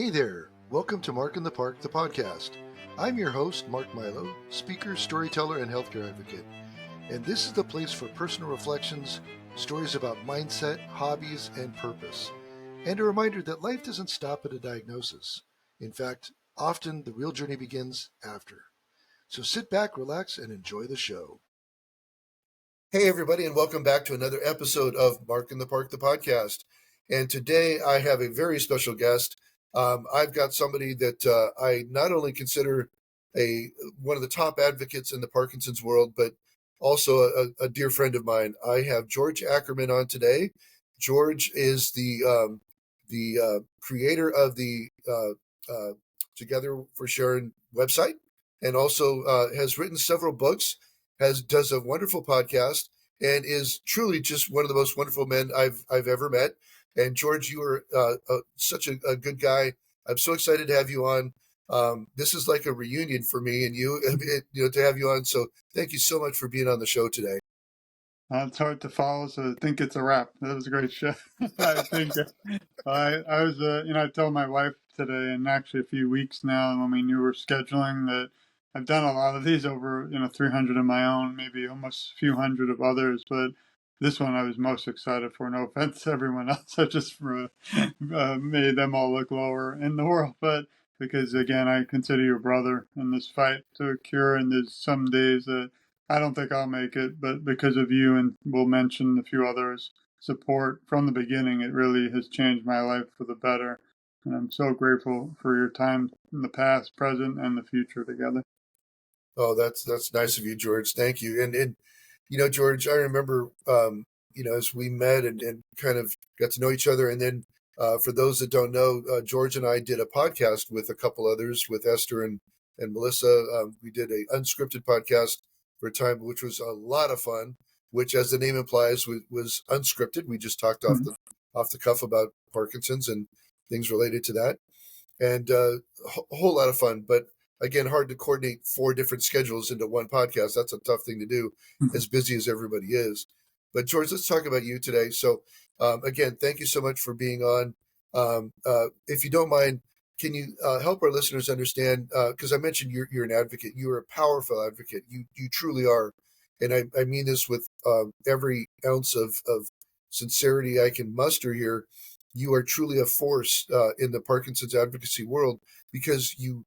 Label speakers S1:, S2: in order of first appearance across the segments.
S1: Hey there! Welcome to Mark in the Park, the podcast. I'm your host, Mark Milow, speaker, storyteller, and healthcare advocate. And this is the place for personal reflections, stories about mindset, hobbies, and purpose. And a reminder that life doesn't stop at a diagnosis. In fact, often the real journey begins after. So sit back, relax, and enjoy the show. Hey, everybody, and welcome back to another episode of Mark in the Park, the podcast. And today I have a very special guest. I've got somebody that I not only consider one of the top advocates in the Parkinson's world, but also a dear friend of mine. I have George Ackerman on today. George is the creator of the TogetherForSharon website, and also has written several books. Does a wonderful podcast, and is truly just one of the most wonderful men I've ever met. And George, you are such a good guy. I'm so excited to have you on. This is like a reunion for me and you, to have you on. So thank you so much for being on the show today.
S2: It's hard to follow, so I think it's a wrap. That was a great show. I think I was, I told my wife today, and actually a few weeks now, when we knew we were scheduling, that I've done a lot of these over, 300 of my own, maybe almost a few hundred of others, but this one I was most excited for. No offense to everyone else, I just made them all look lower in the world, but because again, I consider you a brother in this fight to a cure, and there's some days that I don't think I'll make it, but because of you, and we'll mention a few others, support from the beginning, it really has changed my life for the better. And I'm so grateful for your time in the past, present, and the future together.
S1: Oh, that's nice of you, George. Thank you. And George, I remember, as we met and kind of got to know each other. And then for those that don't know, George and I did a podcast with a couple others, with Esther and Melissa. We did a unscripted podcast for a time, which was a lot of fun, which, as the name implies, was unscripted. We just talked off the cuff about Parkinson's and things related to that. And a whole lot of fun. But again, hard to coordinate 4 different schedules into one podcast. That's a tough thing to do, as busy as everybody is. But George, let's talk about you today. So again, thank you so much for being on. If you don't mind, can you help our listeners understand, because I mentioned you're an advocate. You're a powerful advocate. You truly are. And I mean this with every ounce of sincerity I can muster here. You are truly a force in the Parkinson's advocacy world, because you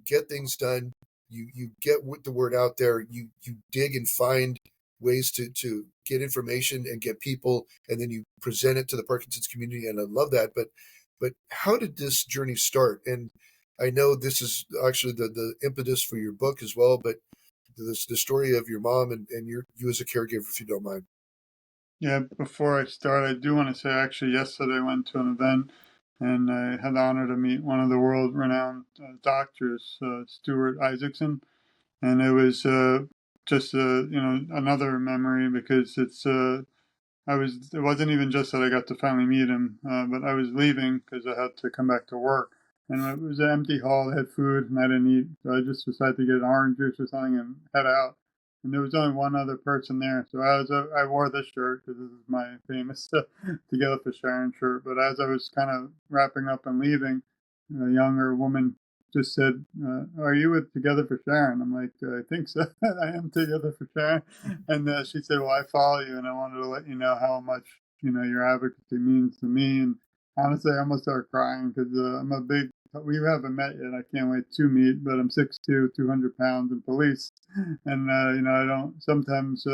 S1: get things done. You get the word out there. You dig and find ways to get information and get people, and then you present it to the Parkinson's community. And I love that. But how did this journey start? And I know this is actually the impetus for your book as well, but the story of your mom and you as a caregiver, if you don't mind.
S2: Yeah, before I start, I do want to say actually yesterday I went to an event and I had the honor to meet one of the world-renowned doctors, Stuart Isaacson. And it was just another memory, because it wasn't even just that I got to finally meet him, but I was leaving because I had to come back to work, and it was an empty hall. They had food and I didn't eat, so I just decided to get an orange juice or something and head out. And there was only one other person there, so I wore this shirt because this is my famous Together for Sharon shirt. But as I was kind of wrapping up and leaving, a younger woman just said, "Are you with Together for Sharon?" I'm like, "I think so. I am Together for Sharon." And she said, "Well, I follow you, and I wanted to let you know how much your advocacy means to me." And honestly, I almost started crying because I'm a big. We haven't met yet. I can't wait to meet. But I'm 6'2", 200 pounds in police, and I don't sometimes.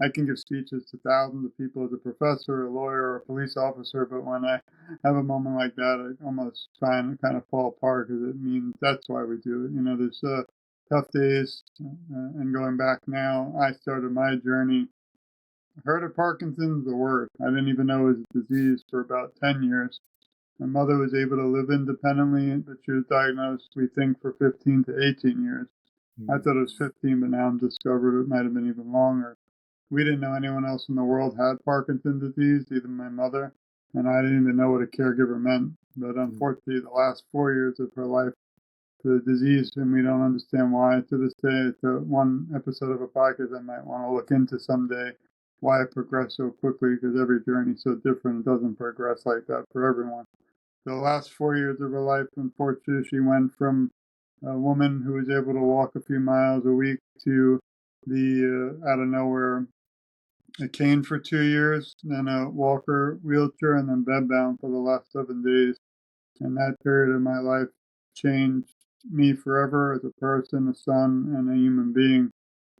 S2: I can give speeches to thousands of people as a professor, a lawyer, or a police officer, but when I have a moment like that, I almost kind of fall apart, because it means that's why we do it. There's tough days, and going back now, I started my journey. I heard of Parkinson's, the word. I didn't even know it was a disease for about 10 years. My mother was able to live independently, but she was diagnosed, we think, for 15 to 18 years. I thought it was 15, but now I'm discovered it might have been even longer. We didn't know anyone else in the world had Parkinson's disease, even my mother, and I didn't even know what a caregiver meant. But unfortunately, the last 4 years of her life, the disease, and we don't understand why to this day. It's one episode of a podcast I might want to look into someday, why it progressed so quickly, because every journey is so different. It doesn't progress like that for everyone. the last 4 years of her life, unfortunately, she went from a woman who was able to walk a few miles a week to the out of nowhere a cane for 2 years, then a walker, wheelchair, and then bedbound for the last 7 days. And that period of my life changed me forever as a person, a son, and a human being.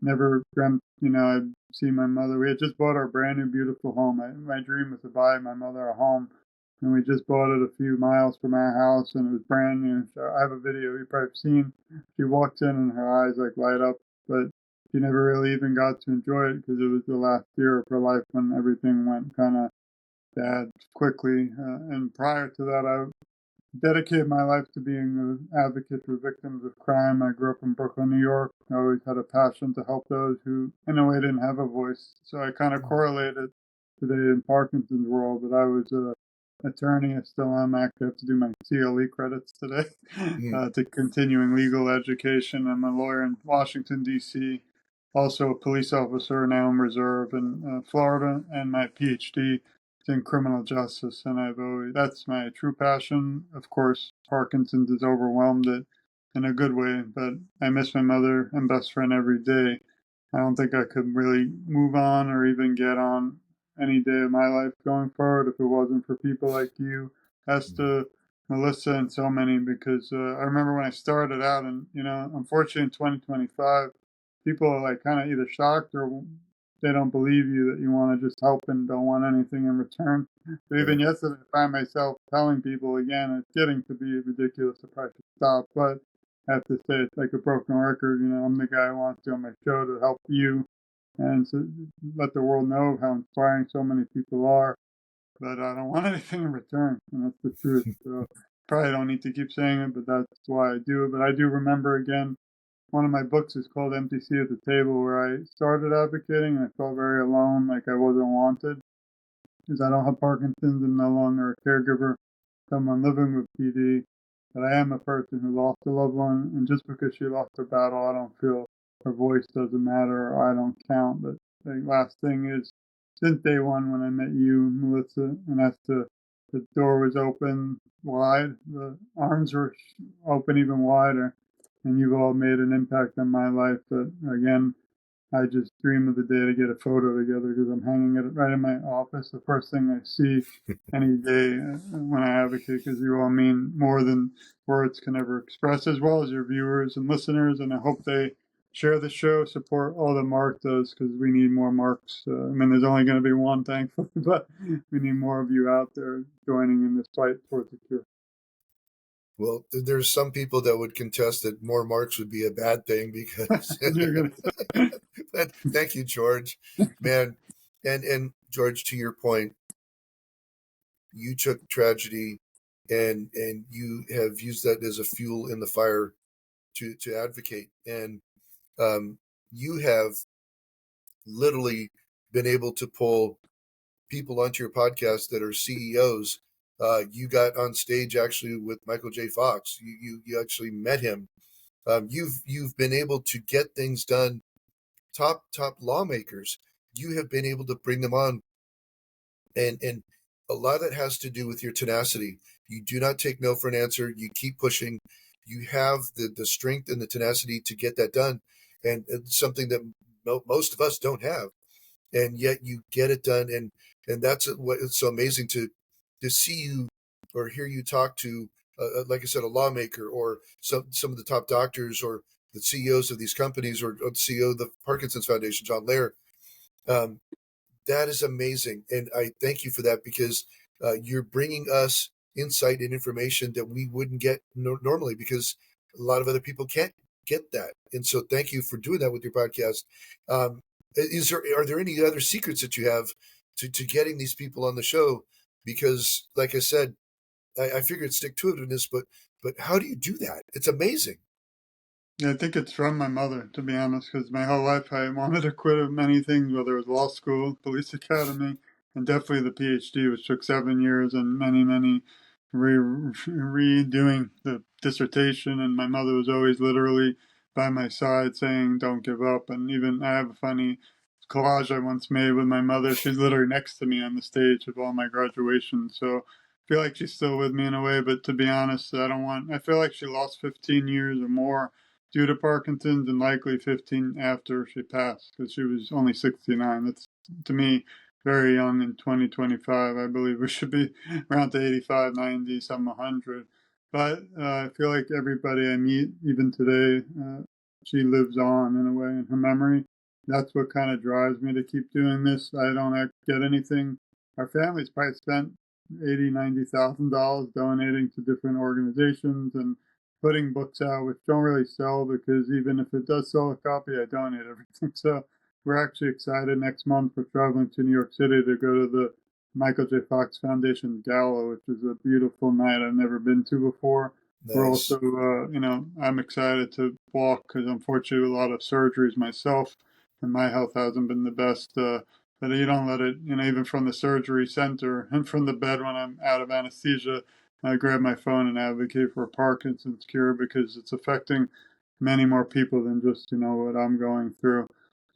S2: Never dreamt, I'd see my mother. We had just bought our brand new, beautiful home. My dream was to buy my mother a home, and we just bought it a few miles from our house, and it was brand new. So I have a video you've probably seen. She walks in, and her eyes like light up, but she never really even got to enjoy it because it was the last year of her life when everything went kind of bad quickly. And prior to that, I dedicated my life to being an advocate for victims of crime. I grew up in Brooklyn, New York. I always had a passion to help those who, in a way, didn't have a voice. So I kind of correlated today in Parkinson's world that I was a attorney. I still am. I actually have to do my CLE credits today to continuing legal education. I'm a lawyer in Washington, D.C., also a police officer now in reserve in Florida, and my PhD in criminal justice. And that's my true passion. Of course, Parkinson's has overwhelmed it in a good way, but I miss my mother and best friend every day. I don't think I could really move on or even get on any day of my life going forward if it wasn't for people like you, Esther, Melissa, and so many. Because I remember when I started out, and unfortunately in 2025, people are like kind of either shocked or they don't believe you that you want to just help and don't want anything in return. So even yesterday, I find myself telling people again, it's getting to be ridiculous if I should stop, but I have to say it's like a broken record. I'm the guy who wants to on my show to help you and to let the world know how inspiring so many people are. But I don't want anything in return, and that's the truth. So probably don't need to keep saying it, but that's why I do it. But I do remember again, one of my books is called Empty Seat at the Table, where I started advocating and I felt very alone, like I wasn't wanted. Because I don't have Parkinson's, I'm no longer a caregiver, someone living with PD, but I am a person who lost a loved one, and just because she lost her battle, I don't feel her voice doesn't matter or I don't count. But the last thing is, since day one when I met you, Melissa, and the door was open wide, the arms were open even wider, and you've all made an impact on my life that, again, I just dream of the day to get a photo together because I'm hanging it right in my office. The first thing I see any day when I advocate, because you all mean more than words can ever express, as well as your viewers and listeners. And I hope they share the show, support all that Mark does, because we need more Marks. There's only going to be one, thankfully, but we need more of you out there joining in this fight towards the cure.
S1: Well, there's some people that would contest that more marks would be a bad thing because. But thank you, George, man, and George, to your point, you took tragedy, and you have used that as a fuel in the fire to advocate, and you have literally been able to pull people onto your podcast that are CEOs. You got on stage actually with Michael J. Fox. You actually met him. You've been able to get things done. Top lawmakers. You have been able to bring them on, and a lot of that has to do with your tenacity. You do not take no for an answer. You keep pushing. You have the strength and the tenacity to get that done, and it's something that most of us don't have, and yet you get it done. And that's what it's so amazing to see you or hear you talk to, like I said, a lawmaker or some of the top doctors or the CEOs of these companies or the CEO of the Parkinson's Foundation, John Lair. Um, that is amazing, and I thank you for that because you're bringing us insight and information that we wouldn't get normally because a lot of other people can't get that. And so, thank you for doing that with your podcast. Um, are there any other secrets that you have to getting these people on the show? Because, like I said, I figured stick to itiveness, but how do you do that? It's amazing.
S2: Yeah, I think it's from my mother, to be honest, because my whole life I wanted to quit of many things, whether it was law school, police academy, and definitely the PhD, which took 7 years and many redoing the dissertation. And my mother was always literally by my side saying, don't give up. And even I have a funny collage I once made with my mother. She's literally next to me on the stage of all my graduation. So feel like she's still with me in a way, but to be honest, I feel like she lost 15 years or more due to Parkinson's and likely 15 after she passed because she was only 69. That's, to me, very young in 2025. I believe we should be around to 85, 90, some 100. But I feel like everybody I meet, even today, she lives on in a way in her memory. That's what kind of drives me to keep doing this. I don't get anything. Our family's probably spent 80, $90,000 donating to different organizations and putting books out, which don't really sell because even if it does sell a copy, I donate everything. So we're actually excited next month. We're traveling to New York City to go to the Michael J. Fox Foundation Gala, which is a beautiful night I've never been to before. We're
S1: Nice.
S2: also, I'm excited to walk because unfortunately a lot of surgeries myself, and my health hasn't been the best. But you don't let it, even from the surgery center and from the bed when I'm out of anesthesia, I grab my phone and advocate for Parkinson's cure because it's affecting many more people than just, what I'm going through.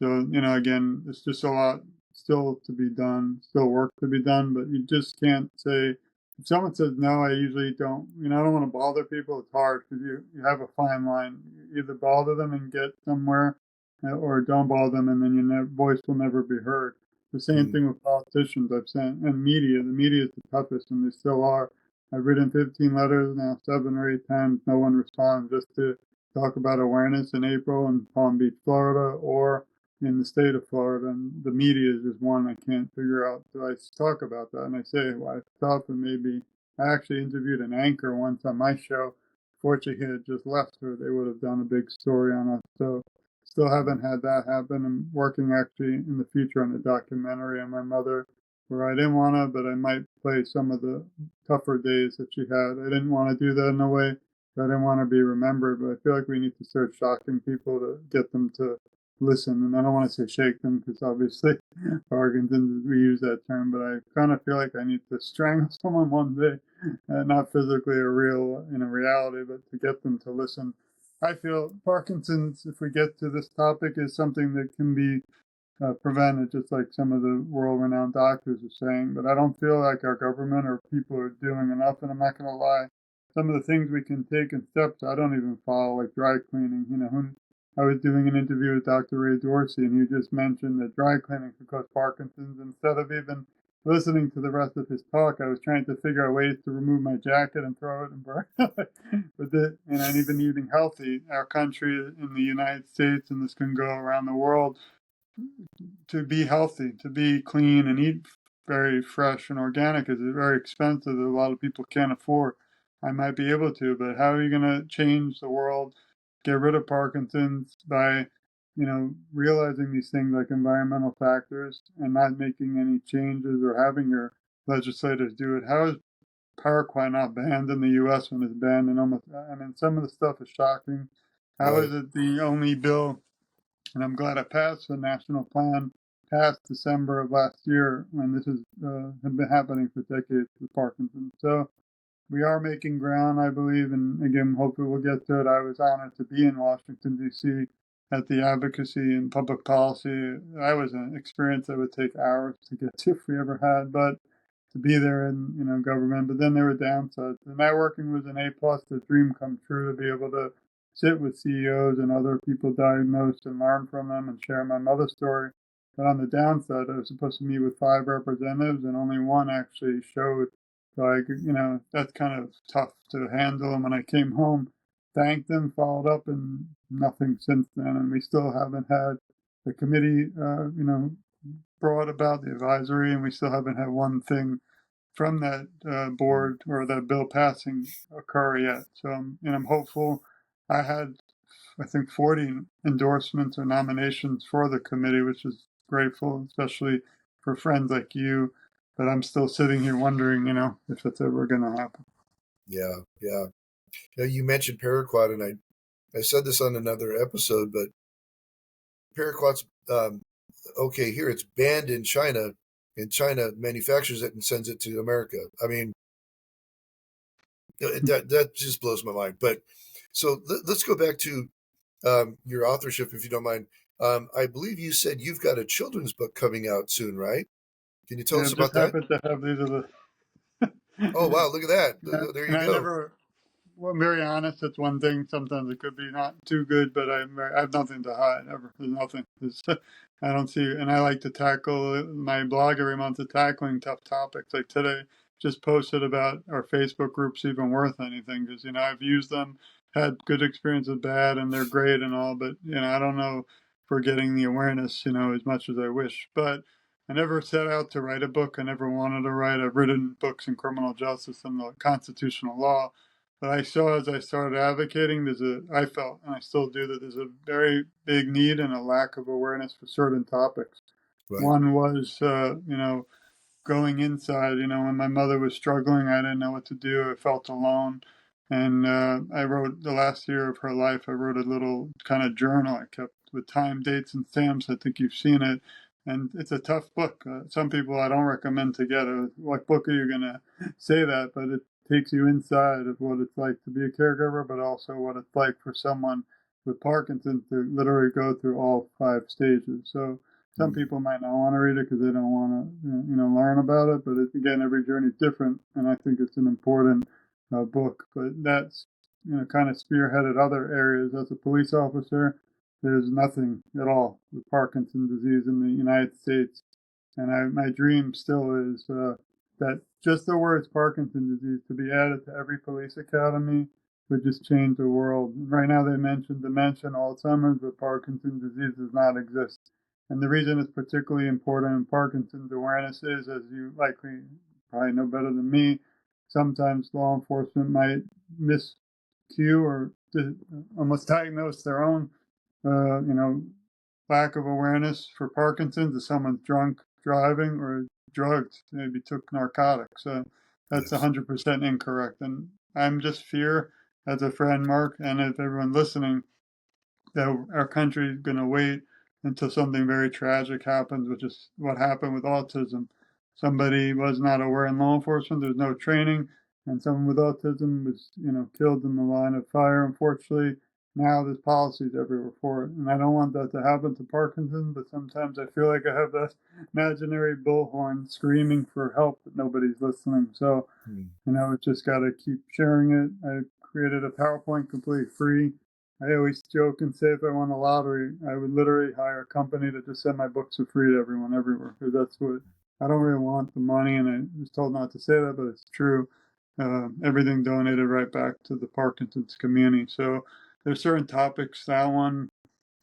S2: So, again, it's just a lot still to be done, still work to be done, but you just can't say, if someone says no, I usually don't, I don't want to bother people. It's hard because you have a fine line. You either bother them and get somewhere or don't bother them and then your voice will never be heard. The same
S1: Mm,
S2: thing with politicians, I've sent, and media. The media is the toughest, and they still are. I've written 15 letters now, 7 or 8 times. No one responds just to talk about awareness in April in Palm Beach, Florida, or in the state of Florida. And the media is just one I can't figure out. So I talk about that, and I say, well, I thought that maybe I actually interviewed an anchor once on my show. Fortunately, he had just left, or they would have done a big story on us. So still haven't had that happen. I'm working actually in the future on a documentary on my mother where I didn't want to, but I might play some of the tougher days that she had. I didn't want to do that in a way. I didn't want to be remembered, but I feel like we need to start shocking people to get them to listen. And I don't want to say shake them because obviously Parkinson's, we use that term, but I kind of feel like I need to strangle someone one day, not physically or real in a reality, but to get them to listen. I feel Parkinson's, if we get to this topic, is something that can be prevented, just like some of the world-renowned doctors are saying. But I don't feel like our government or people are doing enough. And I'm not going to lie, some of the things we can take in steps I don't even follow, like dry cleaning. I was doing an interview with Dr. Ray Dorsey, and he just mentioned that dry cleaning could cause Parkinson's. Instead of even listening to the rest of his talk, I was trying to figure out ways to remove my jacket and throw it and burn it. And even eating healthy, our country in the United States, and this can go around the world, to be healthy, to be clean and eat very fresh and organic is very expensive that a lot of people can't afford. I might be able to, but how are you going to change the world, get rid of Parkinson's by, realizing these things like environmental factors and not making any changes or having your legislators do it? How is paraquat not banned in the U.S. when it's banned in almost, I mean, some of the stuff is shocking. How
S1: right.
S2: is it the only bill, and I'm glad it passed, the national plan passed December of last year when this has been happening for decades with Parkinson's. So we are making ground, I believe, and again, hopefully we'll get to it. I was honored to be in Washington, D.C. at the Advocacy and Public Policy. That was an experience that would take hours to get to if we ever had, but to be there in, government. But then there were downsides. The networking was an A+, the dream come true to be able to sit with CEOs and other people diagnosed and learn from them and share my mother's story. But on the downside, I was supposed to meet with 5 representatives and only one actually showed. So that's kind of tough to handle. And when I came home, thanked them, followed up, and nothing since then. And we still haven't had the committee, brought about the advisory, and we still haven't had one thing from that
S1: Mm,
S2: board or that bill passing occur yet. So, I'm hopeful. I had, I think, 40 endorsements or nominations for the committee, which is grateful, especially for friends like you. But I'm still sitting here wondering, if it's ever going to happen.
S1: yeah, yeah. You mentioned paraquat, and I said this on another episode, but paraquat's okay here. It's banned in China, and China manufactures it and sends it to America. I mean, that just blows my mind. But so let's go back to your authorship, if you don't mind. I believe you said you've got a children's book coming out soon, right? Can you tell
S2: Yeah,
S1: us
S2: just
S1: about that?
S2: happened to have these are
S1: Oh wow, look at that. There
S2: And
S1: you
S2: I
S1: go.
S2: never, well, I'm very honest. That's one thing. Sometimes it could be not too good, but I have nothing to hide ever. There's nothing. I don't see, and I like to tackle my blog every month of tackling tough topics. Like today, just posted about our Facebook groups even worth anything because I've used them, had good experiences, bad, and they're great and all. But I don't know if we're getting the awareness as much as I wish. But I never set out to write a book. I never wanted to write. I've written books in criminal justice and the constitutional law. But I saw as I started advocating, I felt, and I still do, that there's a very big need and a lack of awareness for certain topics.
S1: Right.
S2: One was, going inside. When my mother was struggling, I didn't know what to do. I felt alone. And I wrote the last year of her life, I wrote a little kind of journal I kept with time, dates, and stamps. I think you've seen it. And it's a tough book. Some people I don't recommend to get it. What book are you going to say that? But it takes you inside of what it's like to be a caregiver, but also what it's like for someone with Parkinson's to literally go through all 5 stages. So some
S1: Mm.
S2: people might not want to read it because they don't want to, learn about it. But again, every journey is different, and I think it's an important book. But that's, kind of spearheaded other areas. As a police officer, there's nothing at all with Parkinson's disease in the United States, and my dream still is that just the words Parkinson's disease to be added to every police academy would just change the world. Right now, they mention dementia and Alzheimer's, but Parkinson's disease does not exist. And the reason it's particularly important in Parkinson's awareness is, as you likely probably know better than me, sometimes law enforcement might miscue or almost diagnose their own, lack of awareness for Parkinson's as someone's drunk driving or drugged, maybe took narcotics. That's
S1: Yes.
S2: 100% incorrect. And I'm just fear as a friend, Mark, and if everyone listening, that our country is going to wait until something very tragic happens, which is what happened with autism. Somebody was not aware in law enforcement. There's no training, and someone with autism was, killed in the line of fire. Unfortunately, now there's policies everywhere for it, and I don't want that to happen to Parkinson. But sometimes I feel like I have that imaginary bullhorn screaming for help, but nobody's listening. So
S1: Mm.
S2: just got to keep sharing it. I created a PowerPoint completely free. I always joke and say if I won the lottery, I would literally hire a company to just send my books for free to everyone everywhere because that's what I don't really want the money. And I was told not to say that, but it's true. Everything donated right back to the Parkinson's community. So there's certain topics, that one,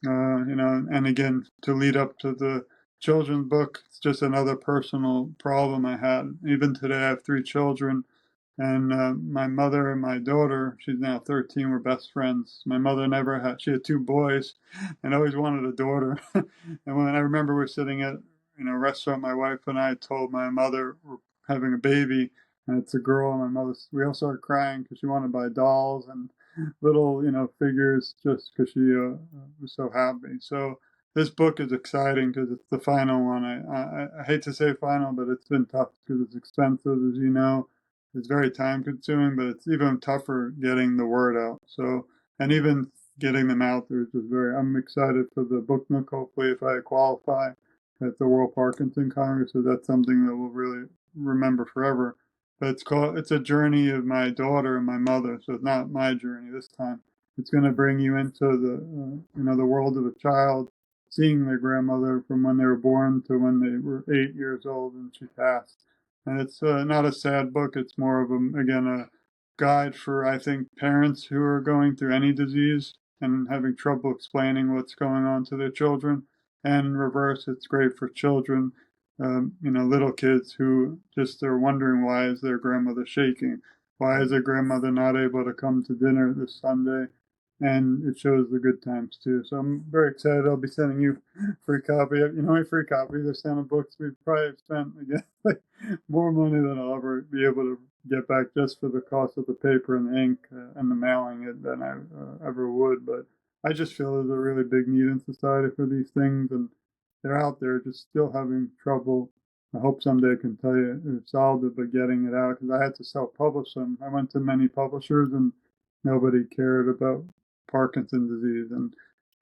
S2: and again, to lead up to the children's book, it's just another personal problem I had. Even today, I have 3 children, and my mother and my daughter, she's now 13, were best friends. My mother never had, she had 2 boys and always wanted a daughter. And when I remember we're sitting at, a restaurant, my wife and I told my mother we're having a baby and it's a girl. And my mother, we all started crying because she wanted to buy dolls and little, figures just because she was so happy. So this book is exciting because it's the final one. I hate to say final, but it's been tough because it's expensive, as you know. It's very time consuming, but it's even tougher getting the word out. So, and even getting them out there is just I'm excited for the book nook. Hopefully, if I qualify at the World Parkinson Congress, so that's something that we'll really remember forever. But it's a journey of my daughter and my mother. So it's not my journey this time. It's going to bring you into the world of a child, seeing their grandmother from when they were born to when they were 8 years old and she passed. And it's not a sad book. It's more of a guide for, I think, parents who are going through any disease and having trouble explaining what's going on to their children. And in reverse, it's great for children, little kids who just are wondering why is their grandmother shaking? Why is their grandmother not able to come to dinner this Sunday? And it shows the good times too. So I'm very excited. I'll be sending you free copy. Free copies of Santa books. We've probably spent again like more money than I'll ever be able to get back just for the cost of the paper and the ink and the mailing it than I ever would. But I just feel there's a really big need in society for these things, and they're out there just still having trouble. I hope someday I can tell you it's solved it, but getting it out because I had to self-publish them. I went to many publishers and nobody cared about Parkinson's disease. And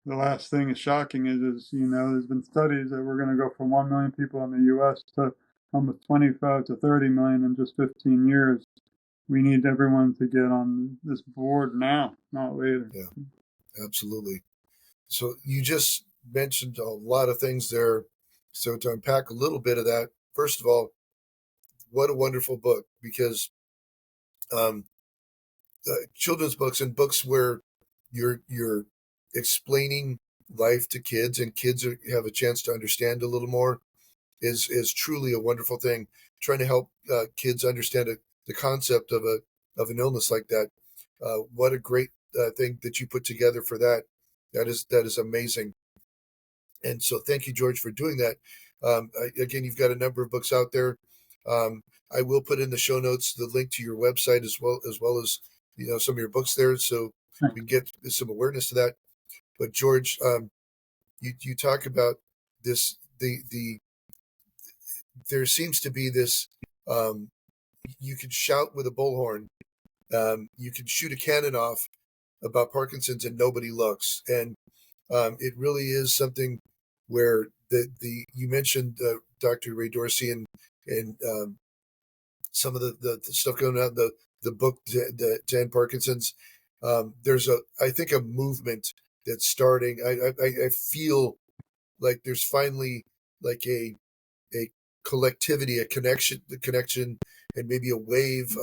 S2: the last thing is shocking is there's been studies that we're going to go from 1 million people in the U.S. to almost 25 to 30 million in just 15 years. We need everyone to get on this board now, not later.
S1: Yeah, absolutely. So you just mentioned a lot of things there. So to unpack a little bit of that, first of all, what a wonderful book, because um, children's books and books where you're explaining life to kids and kids have a chance to understand a little more is truly a wonderful thing. Trying to help kids understand the concept of an illness like that. What a great thing that you put together for that. That is amazing. And so thank you, George, for doing that. Again, you've got a number of books out there. I will put in the show notes the link to your website as well as some of your books there, so we can get some awareness to that. But George, you talk about this. There seems to be this. Um, you can shout with a bullhorn. You can shoot a cannon off about Parkinson's and nobody looks. And it really is something where the you mentioned Dr. Ray Dorsey and some of the stuff going on the book to end Parkinson's. There's I think a movement that's starting. I feel like there's finally like a collectivity, a connection, the connection, and maybe a wave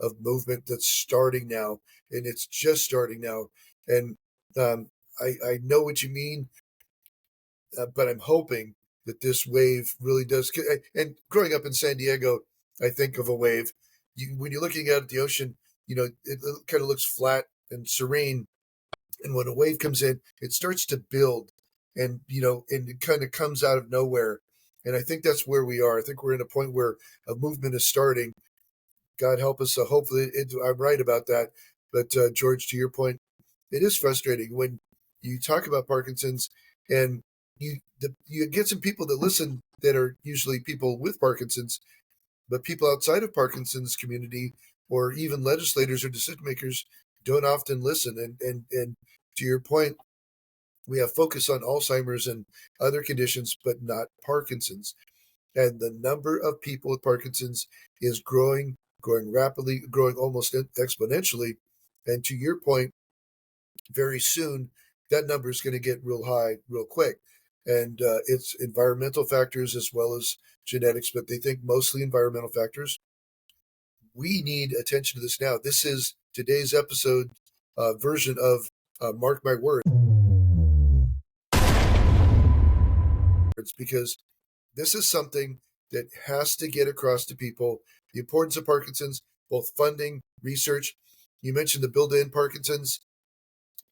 S1: of movement that's starting now, and it's just starting now. And I know what you mean, but I'm hoping that this wave really does. And growing up in San Diego, I think of a wave. When you're looking out at the ocean, it kind of looks flat and serene, and when a wave comes in, it starts to build, and it kind of comes out of nowhere. And I think that's where we are. I think we're in a point where a movement is starting. God help us. Hopefully, I'm right about that. But George, to your point, it is frustrating when you talk about Parkinson's, and you get some people that listen that are usually people with Parkinson's, but people outside of Parkinson's community or even legislators or decision makers don't often listen. And to your point, we have focus on Alzheimer's and other conditions, but not Parkinson's. And the number of people with Parkinson's is growing rapidly, growing almost exponentially. And to your point, very soon that number is going to get real high real quick. And it's environmental factors as well as genetics, but they think mostly environmental factors. We need attention to this now. This is today's episode version of Mark My Words, because this is something that has to get across to people. The importance of Parkinson's, both funding, research. You mentioned the Bill to End Parkinson's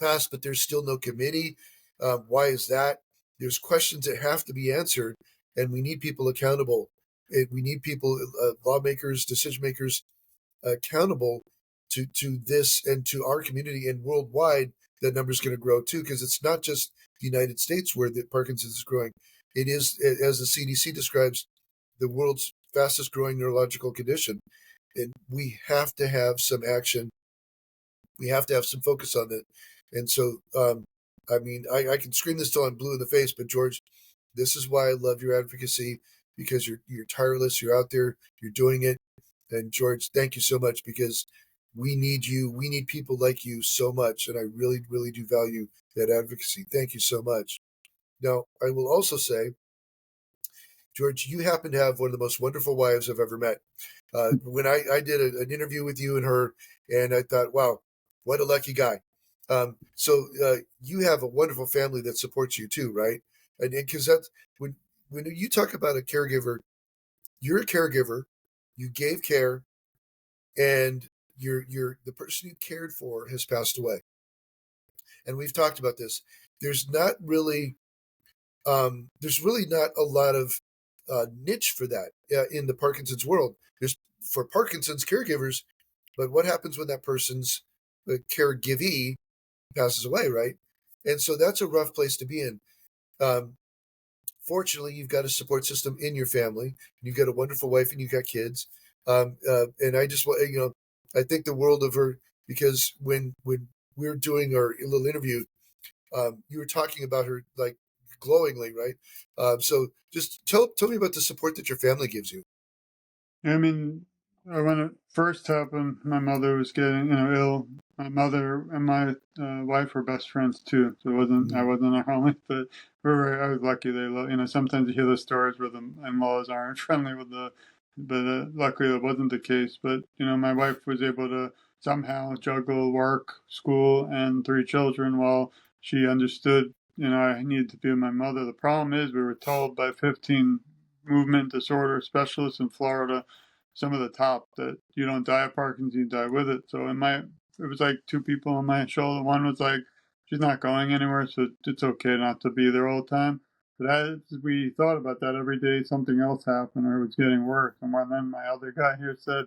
S1: passed, but there's still no committee. Why is that? There's questions that have to be answered, and we need people accountable. We need people, lawmakers, decision makers, accountable to this and to our community, and worldwide. That number is going to grow too, because it's not just the United States where the Parkinson's is growing. It is, as the CDC describes, the world's fastest growing neurological condition. And we have to have some action. We have to have some focus on it. And so, I mean, I can scream this till I'm blue in the face, but George, this is why I love your advocacy, because you're tireless, you're out there, you're doing it. And George, thank you so much, because we need you. We need people like you so much. And I really, really do value that advocacy. Thank you so much. Now, I will also say, George, you happen to have one of the most wonderful wives I've ever met. When I did an interview with you and her, and I thought, wow, what a lucky guy. So you have a wonderful family that supports you too, right? And because that's when you talk about a caregiver, you're a caregiver. You gave care, and the person you cared for has passed away. And we've talked about this. There's not really there's really not a lot of niche for that in the Parkinson's world. There's for Parkinson's caregivers, but what happens when that person's caregivee passes away, right? And so that's a rough place to be in. Um, Fortunately, you've got a support system in your family, and you've got a wonderful wife, and you've got kids. And I just want I think the world of her, because when we were doing our little interview, you were talking about her like glowingly, right? So just tell me about the support that your family gives you.
S2: I mean, when it first happened, my mother was getting, ill. My mother and my wife were best friends too, so I
S1: Mm.
S2: wasn't her only, but I was lucky. They, sometimes you hear the stories where the in-laws aren't friendly with but luckily that wasn't the case. But my wife was able to somehow juggle work, school, and three children while she understood, I needed to be with my mother. The problem is we were told by 15 movement disorder specialists in Florida, some of the top, that you don't die of Parkinson's, you die with it. So it was like two people on my shoulder. One was like, she's not going anywhere, so it's okay not to be there all the time. But as we thought about that every day, something else happened or it was getting worse. And then my other guy here said,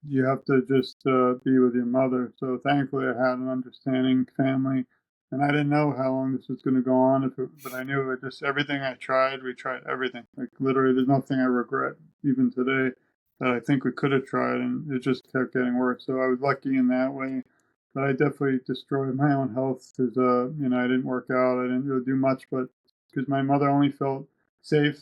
S2: you have to just be with your mother. So thankfully, I had an understanding family, and I didn't know how long this was going to go on. But I knew it. Just everything I tried, we tried everything. Like literally, there's nothing I regret even today that I think we could have tried, and it just kept getting worse. So I was lucky in that way. But I definitely destroyed my own health because I didn't work out, I didn't really do much, but because my mother only felt safe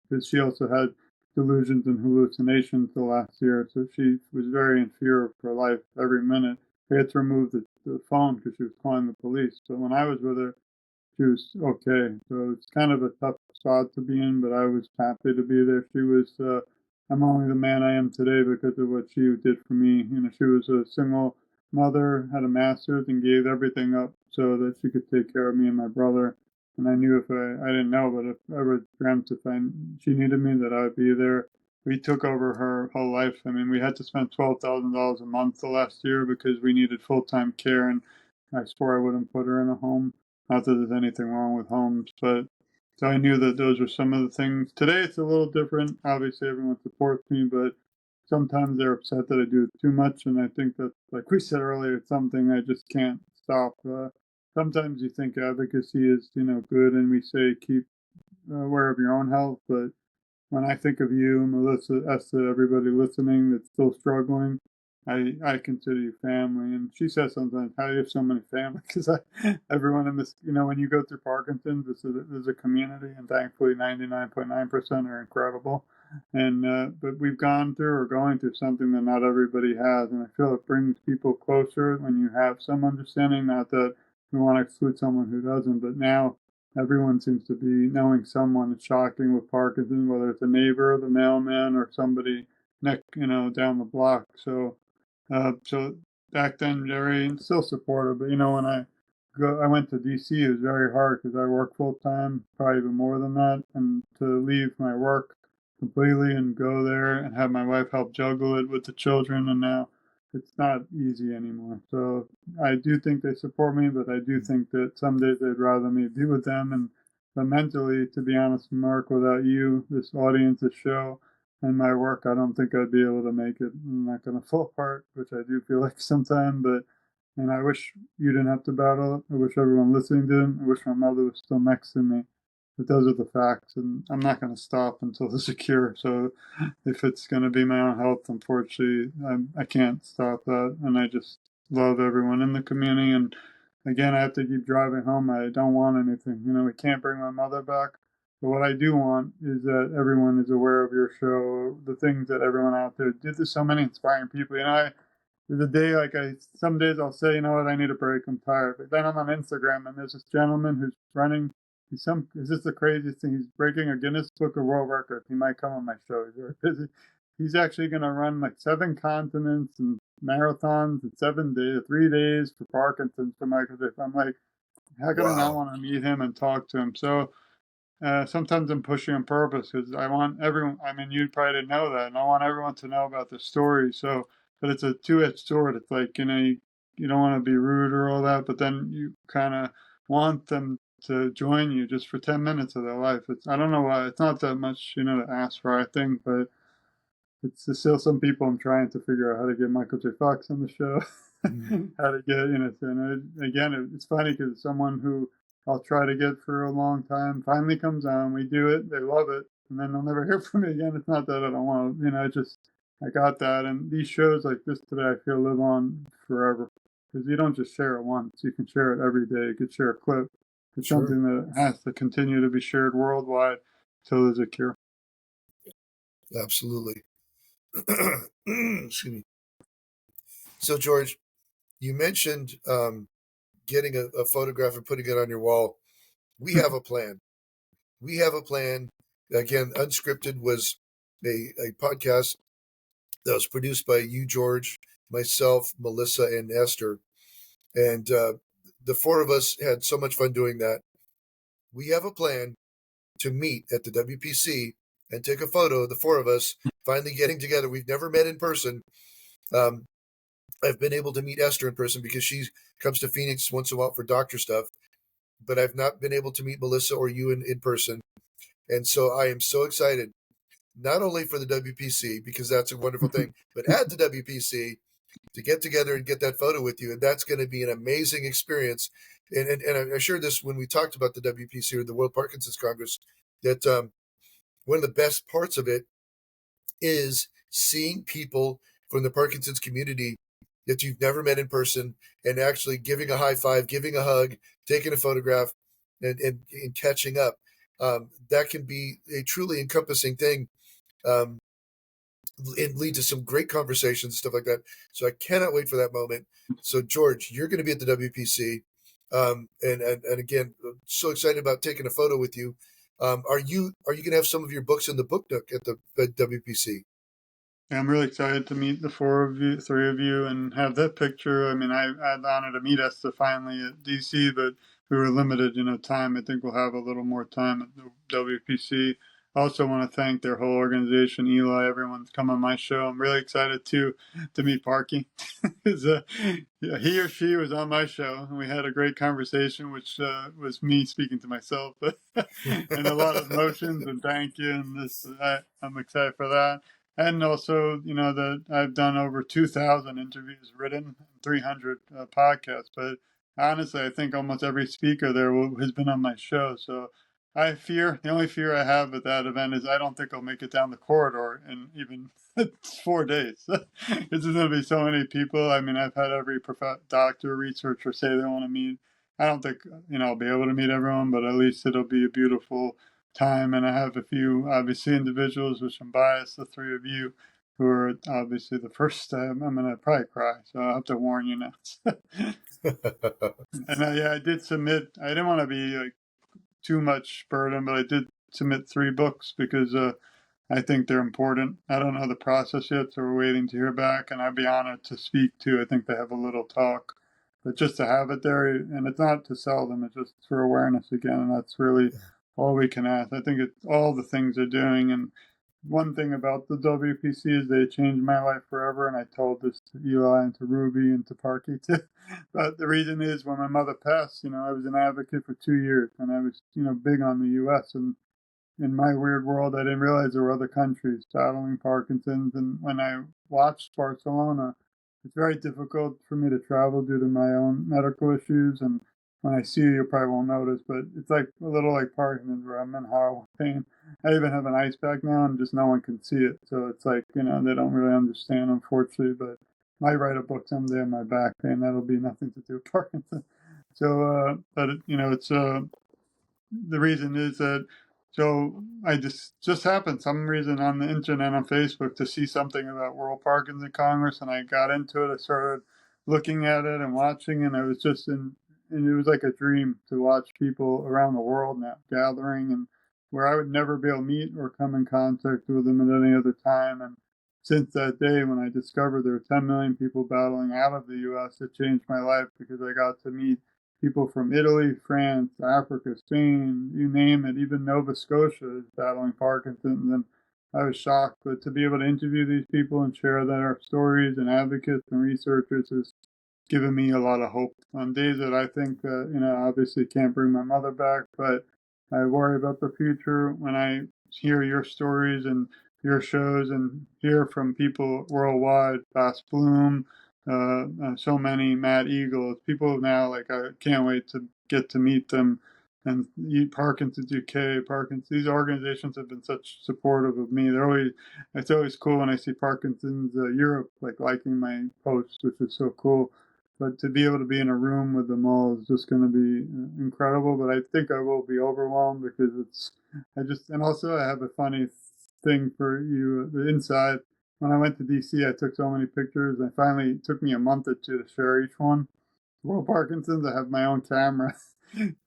S2: because she also had delusions and hallucinations the last year. So she was very in fear of her life every minute. We had to remove the phone because she was calling the police. But when I was with her, she was okay. So it's kind of a tough spot to be in, but I was happy to be there. I'm only the man I am today because of what she did for me. She was a single mother, had a master's, and gave everything up so that she could take care of me and my brother. And I knew I didn't know, but if I ever dreamt she needed me, that I'd be there. We took over her whole life. I mean, we had to spend $12,000 a month the last year because we needed full-time care, and I swore I wouldn't put her in a home. Not that there's anything wrong with homes, but so I knew that those were some of the things. Today it's a little different. Obviously, everyone supports me, but sometimes they're upset that I do too much. And I think that, like we said earlier, it's something I just can't stop. Sometimes you think advocacy is, good, and we say keep aware of your own health, but when I think of you, Melissa, Esther, everybody listening that's still struggling, I consider you family. And she says sometimes, how do you have so many family? Because everyone in this, when you go through Parkinson's, there's a community, and thankfully 99.9% are incredible. And but we've gone through or going through something that not everybody has, and I feel it brings people closer when you have some understanding. Not that we want to exclude someone who doesn't, but now everyone seems to be knowing someone. It's shocking with Parkinson, whether it's a neighbor, the mailman, or somebody down the block. So back then, Jerry, still supportive. But when I went to DC, it was very hard because I work full time, probably even more than that, and to leave my work completely and go there and have my wife help juggle it with the children, and now it's not easy anymore. So I do think they support me, but I do think that some days they'd rather me be with them. And but mentally, to be honest, Mark, without you, this audience, this show, and my work, I don't think I'd be able to make it. I'm not going to fall apart, which I do feel like sometimes. And I wish you didn't have to battle it. I wish everyone listening didn't. I wish my mother was still next to me. But those are the facts, and I'm not going to stop until there's a cure. So if it's going to be my own health, unfortunately, I can't stop that. And I just love everyone in the community. And again, I have to keep driving home. I don't want anything. We can't bring my mother back. But what I do want is that everyone is aware of your show, the things that everyone out there did. There's so many inspiring people. There's a day some days I'll say, I need a break. I'm tired. But then I'm on Instagram and there's this gentleman who's running. Is this the craziest thing? He's breaking a Guinness Book of World Records. He might come on my show. He's very busy. He's actually going to run like 7 continents and marathons in 7 days, 3 days for Parkinson's for Michael J. I'm like, how could I not
S1: Wow.
S2: want to meet him and talk to him? So sometimes I'm pushing on purpose because I want everyone. I mean, you probably didn't know that, and I want everyone to know about the story. So, but it's a two-edged sword. It's like you don't want to be rude or all that, but then you kind of want them to join you just for 10 minutes of their life. I don't know why. It's not that much, to ask for, I think, but it's still some people I'm trying to figure out how to get Michael J. Fox on the show,
S1: Mm.
S2: how to get, again, it's funny because someone who I'll try to get for a long time finally comes on, we do it, they love it, and then they'll never hear from me again. It's not that I don't want to, I got that. And these shows like this today, I feel live on forever because you don't just share it once, you can share it every day. You could share a clip. It's
S1: Sure.
S2: something that has to continue to be shared worldwide till there's a cure.
S1: Absolutely. Excuse me. So, George, you mentioned getting a photograph and putting it on your wall. We have a plan. We have a plan. Again, Unscripted was a podcast that was produced by you, George, myself, Melissa, and Esther. And the four of us had so much fun doing that. We have a plan to meet at the WPC and take a photo of the four of us finally getting together. We've never met in person. Um, I've been able to meet Esther in person because she comes to Phoenix once in a while for doctor stuff, but I've not been able to meet Melissa or you in person. And so I am so excited, not only for the WPC, because that's a wonderful thing, but at the WPC to get together and get that photo with you. And that's going to be an amazing experience. And I shared this when we talked about the WPC or the World Parkinson's Congress, that one of the best parts of it is seeing people from the Parkinson's community that you've never met in person and actually giving a high five, giving a hug, taking a photograph, and catching up. That can be a truly encompassing thing um, and lead to some great conversations and stuff like that. So I cannot wait for that moment. So, George, you're going to be at the WPC. And again, so excited about taking a photo with you. Are you going to have some of your books in the book nook at the WPC?
S2: I'm really excited to meet the three of you, and have that picture. I mean, I had the honor to meet Esther finally at DC, but we were limited, time. I think we'll have a little more time at the WPC. I also want to thank their whole organization, Eli, everyone's come on my show. I'm really excited to meet Parky. Yeah, he or she was on my show, and we had a great conversation, which was me speaking to myself, and a lot of emotions. And thank you, and I'm excited for that. And also, that I've done over 2,000 interviews written, 300 podcasts. But honestly, I think almost every speaker there has been on my show. So the only fear I have at that event is I don't think I'll make it down the corridor in even 4 days. There's going to be so many people. I mean, I've had every doctor, researcher say they want to meet. I don't think, I'll be able to meet everyone, but at least it'll be a beautiful time. And I have a few, obviously, individuals, which I'm biased, the three of you, who are obviously the first time. I'm going to probably cry, so I'll have to warn you now. And I did submit, I didn't want to be like too much burden, but I did submit 3 books because I think they're important. I don't know the process yet, so we're waiting to hear back, and I'd be honored to speak to. I think they have a little talk, but just to have it there, and it's not to sell them, it's just for awareness again, and that's really all we can ask. I think it's all the things they're doing, and one thing about the WPC is they changed my life forever, and I told this to Eli and to Ruby and to Parky too. But the reason is when my mother passed, I was an advocate for 2 years, and I was, big on the U.S., and in my weird world, I didn't realize there were other countries battling Parkinson's. And when I watched Barcelona, it's very difficult for me to travel due to my own medical issues. And when I see you probably won't notice, but it's like a little like Parkinson's where I'm in horrible pain. I even have an ice pack now, and just no one can see it. So it's like, they don't really understand, unfortunately. But I might write a book someday on my back pain. That'll be nothing to do with Parkinson's. So, but, it's the reason is that I just happened some reason on the internet on Facebook to see something about World Parkinson Congress, and I got into it. I started looking at it and watching, and I was and it was like a dream to watch people around the world now gathering, and where I would never be able to meet or come in contact with them at any other time. And since that day when I discovered there were 10 million people battling out of the U.S., it changed my life because I got to meet people from Italy, France, Africa, Spain, you name it. Even Nova Scotia is battling Parkinson's, and I was shocked. But to be able to interview these people and share their stories and advocates and researchers has given me a lot of hope on days that I think, obviously can't bring my mother back, but I worry about the future when I hear your stories and your shows and hear from people worldwide, Bass Bloom, so many Mad Eagles, people now, like, I can't wait to get to meet them. And Parkinson's UK, Parkinson's, these organizations have been such supportive of me. It's always cool when I see Parkinson's Europe, like, liking my posts, which is so cool. But to be able to be in a room with them all is just going to be incredible. But I think I will be overwhelmed because and also I have a funny thing for you, the inside. when I went to DC, I took so many pictures. I finally, it took me a month or two to share each one. Well, Parkinson's, I have my own camera.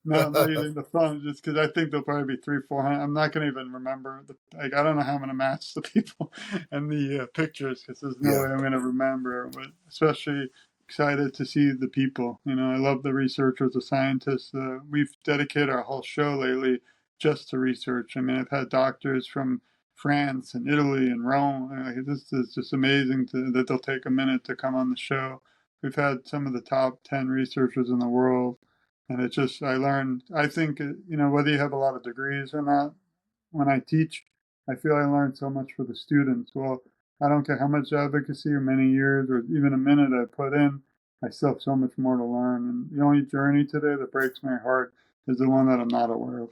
S2: No, I'm not using the phone just because I think there'll probably be 300, 400. I'm not going to even remember. Like, I don't know how I'm going to match the people and the pictures because there's no
S1: Yeah.
S2: way I'm going to remember. But especially excited to see the people. You know, I love the researchers, the scientists. We've dedicated our whole show lately just to research. I mean, I've had doctors from France and Italy and Rome. This is just amazing that they'll take a minute to come on the show. We've had some of the top 10 researchers in the world. And it just, I learned, I think, whether you have a lot of degrees or not, when I teach, I feel I learned so much for the students. Well, I don't care how much advocacy or many years or even a minute I put in, I still have so much more to learn. And the only journey today that breaks my heart is the one that I'm not aware of.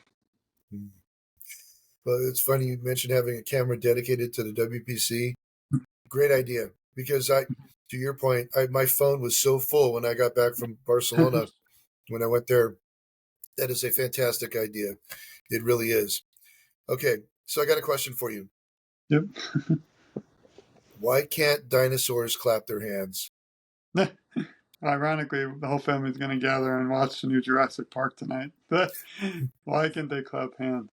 S1: Well, it's funny you mentioned having a camera dedicated to the WPC. Great idea. Because to your point, my phone was so full when I got back from Barcelona when I went there. That is a fantastic idea. It really is. Okay, so I got a question for you.
S2: Yep.
S1: Why can't dinosaurs clap their hands?
S2: Ironically, the whole family's going to gather and watch the new Jurassic Park tonight. Why can't they clap hands?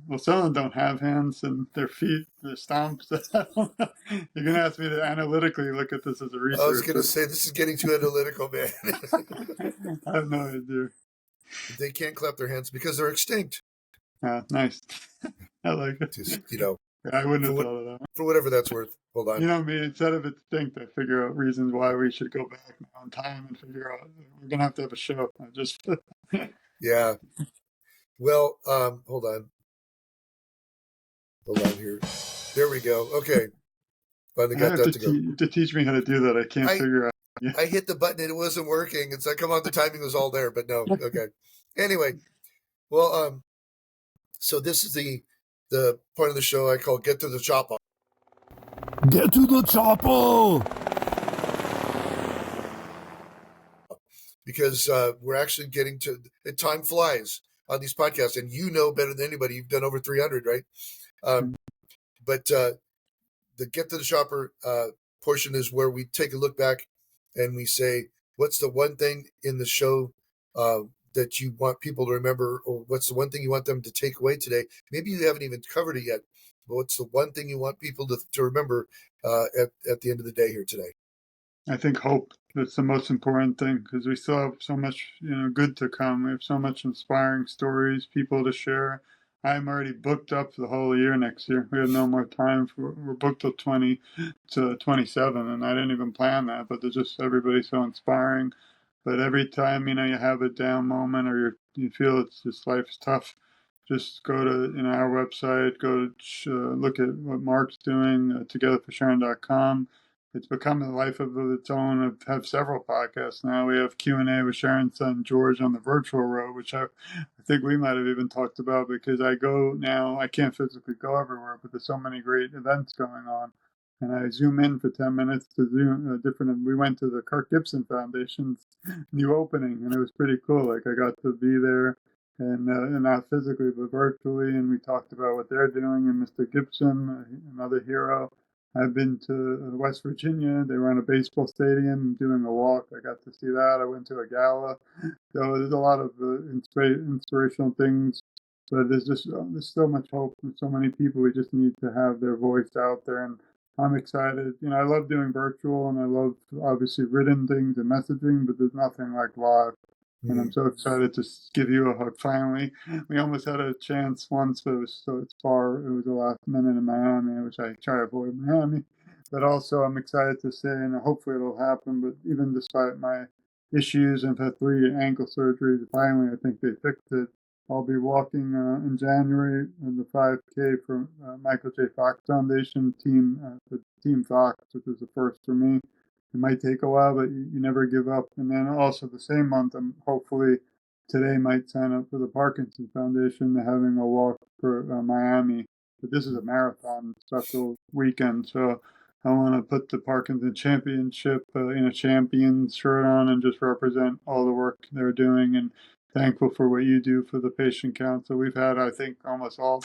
S2: Well, some of them don't have hands and their feet, their stomps. You're going to ask me to analytically look at this as a
S1: I was going to
S2: researcher.
S1: say, this is getting too analytical, man.
S2: I have no idea.
S1: They can't clap their hands because they're extinct.
S2: Nice. I like it.
S1: Just,
S2: I wouldn't have thought of that.
S1: For whatever that's worth. Hold on.
S2: You know me, instead of extinct, I figure out reasons why we should go back now in time and figure out we're going to have a show.
S1: Yeah. Well, hold on. Hold on here. There we go. Okay. Finally got that to go.
S2: To teach me how to do that. I can't figure out.
S1: Yeah. I hit the button and it wasn't working. It's like, come on, the timing was all there, but no. Okay. Anyway, well, so this is the part of the show I call Get to the Chopper.
S3: Get to the chopper!
S1: Because we're actually getting to, and time flies on these podcasts, and you know better than anybody. You've done over 300, right? But the Get to the Chopper portion is where we take a look back and we say, what's the one thing in the show that you want people to remember, or what's the one thing you want them to take away today? Maybe you haven't even covered it yet, but what's the one thing you want people to remember at the end of the day here today?
S2: I think hope. That's the most important thing because we still have so much, good to come. We have so much inspiring stories, people to share. I'm already booked up for the whole year next year. We have no more time we're booked till 20 to 27, and I didn't even plan that, but they're just everybody's so inspiring. But every time, you have a down moment or you feel it's just life's tough, just go to our website, go look at what Mark's doing, TogetherForSharon.com. It's become a life of its own. I have several podcasts now. We have Q&A with Sharon's son George on the virtual road, which I think we might have even talked about because I go now. I can't physically go everywhere, but there's so many great events going on. And I zoom in for 10 minutes to Zoom we went to the Kirk Gibson Foundation's new opening, and it was pretty cool. Like I got to be there and not physically, but virtually. And we talked about what they're doing. And Mr. Gibson, another hero. I've been to West Virginia. They were in a baseball stadium doing a walk. I got to see that. I went to a gala. So there's a lot of inspirational things. But there's so much hope and so many people. We just need to have their voice out there. And I'm excited. I love doing virtual and I love obviously written things and messaging, but there's nothing like live. And I'm so excited to give you a hug finally. We almost had a chance once, but it's far. It was the last minute in Miami, which I try to avoid Miami. But also I'm excited to say, and hopefully it'll happen, but even despite my issues, I've had 3 ankle surgeries. Finally, I think they fixed it. I'll be walking in January in the 5K for Michael J. Fox Foundation the Team Fox, which was the first for me. It might take a while, but you never give up. And then also the same month, I'm hopefully today might sign up for the Parkinson Foundation. They're having a walk for Miami. But this is a marathon special weekend, so I want to put the Parkinson Championship in a champion's shirt on and just represent all the work they're doing and thankful for what you do for the patient council. We've had, I think, almost all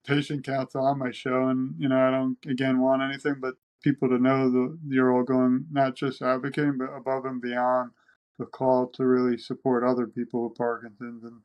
S2: patient council on my show, and I don't again want anything but people to know that you're all going, not just advocating, but above and beyond the call to really support other people with Parkinson's. And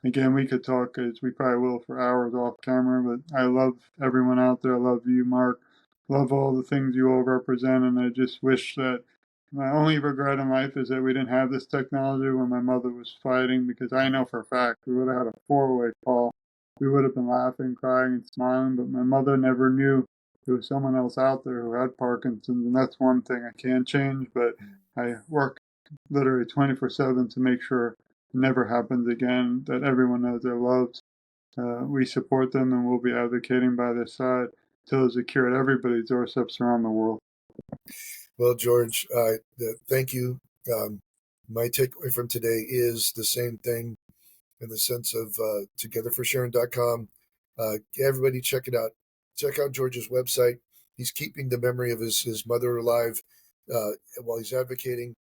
S2: again, we could talk, as we probably will, for hours off camera, but I love everyone out there. I love you, Mark. Love all the things you all represent, and I just wish that my only regret in life is that we didn't have this technology when my mother was fighting, because I know for a fact we would have had a four-way call. We would have been laughing, crying, and smiling, but my mother never knew there was someone else out there who had Parkinson's, and that's one thing I can't change, but I work literally 24/7 to make sure it never happens again, that everyone knows they're loved. We support them, and we'll be advocating by their side till there's a cure at everybody's doorsteps around the world.
S1: Well, George, thank you. My takeaway from today is the same thing in the sense of TogetherForSharon.com. Everybody check it out. Check out George's website. He's keeping the memory of his mother alive while he's advocating.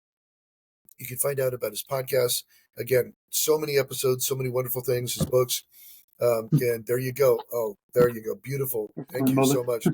S1: You can find out about his podcast. Again, so many episodes, so many wonderful things, his books. And there you go. Oh, there you go. Beautiful. Thank you so much.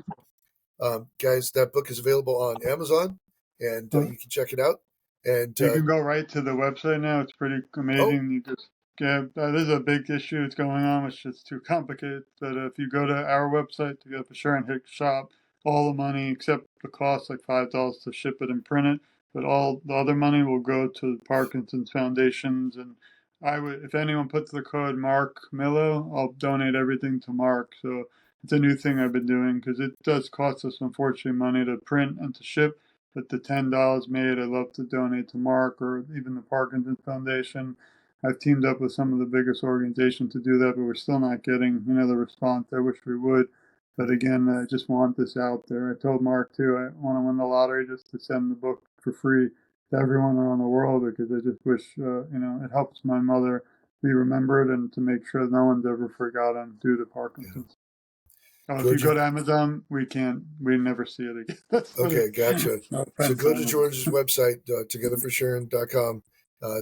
S1: Guys, that book is available on Amazon, and you can check it out. And
S2: you can go right to the website now. It's pretty amazing. You just there's a big issue that's going on, which is too complicated. But if you go to our website, TogetherForSharon, hit shop, all the money except the cost, like $5 to ship it and print it, but all the other money will go to the Parkinson's foundations. And I would, if anyone puts the code Mark Milow, I'll donate everything to Mark. So it's a new thing I've been doing, because it does cost us, unfortunately, money to print and to ship. But the $10 made, I'd love to donate to Mark or even the Parkinson's Foundation. I've teamed up with some of the biggest organizations to do that, but we're still not getting, the response I wish we would. But again, I just want this out there. I told Mark too, I want to win the lottery just to send the book for free to everyone around the world, because I just wish, it helps my mother be remembered and to make sure no one's ever forgotten due to Parkinson's. If you go to Amazon, we never see it again.
S1: Okay, gotcha. So go to George's website, TogetherForSharon.com,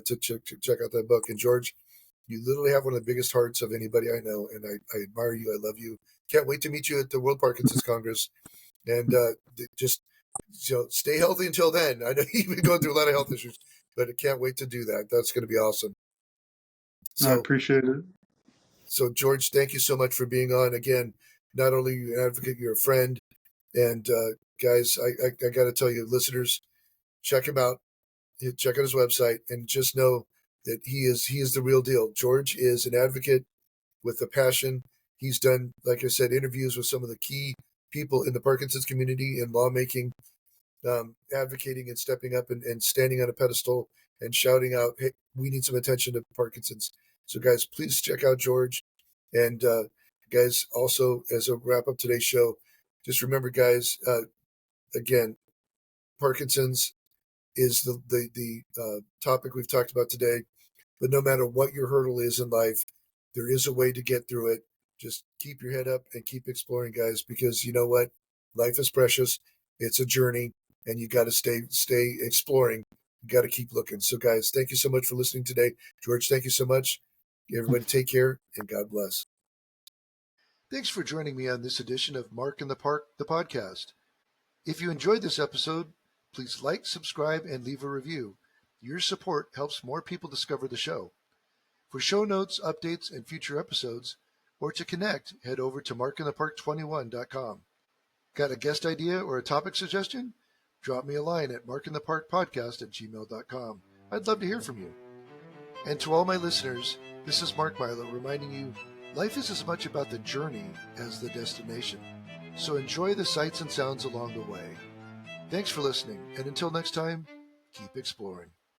S1: to check out that book. And George, you literally have one of the biggest hearts of anybody I know, and I admire you. I love you. Can't wait to meet you at the World Parkinson's Congress. And just stay healthy until then. I know you've been going through a lot of health issues, but I can't wait to do that. That's going to be awesome.
S2: So, I appreciate it.
S1: So, George, thank you so much for being on. Again, not only are you an advocate, you're a friend. And guys, I got to tell you, listeners, check him out. Check out his website, and just know that he is the real deal. George is an advocate with a passion. He's done, like I said, interviews with some of the key people in the Parkinson's community and lawmaking, advocating and stepping up and standing on a pedestal and shouting out, hey, we need some attention to Parkinson's. So, guys, please check out George. And, guys, also, as a wrap up today's show, just remember, guys, again, Parkinson's is the topic we've talked about today. But no matter what your hurdle is in life, there is a way to get through it. Just keep your head up and keep exploring, guys, because you know what? Life is precious. It's a journey, and you got to stay exploring. You got to keep looking. So, guys, thank you so much for listening today. George, thank you so much. Everybody take care, and God bless. Thanks for joining me on this edition of Mark in the Park, the podcast. If you enjoyed this episode, please like, subscribe, and leave a review. Your support helps more people discover the show. For show notes, updates, and future episodes, or to connect, head over to markinthepark21.com. Got a guest idea or a topic suggestion? Drop me a line at markintheparkpodcast@gmail.com. I'd love to hear from you. And to all my listeners, this is Mark Milow reminding you, life is as much about the journey as the destination. So enjoy the sights and sounds along the way. Thanks for listening, and until next time, keep exploring.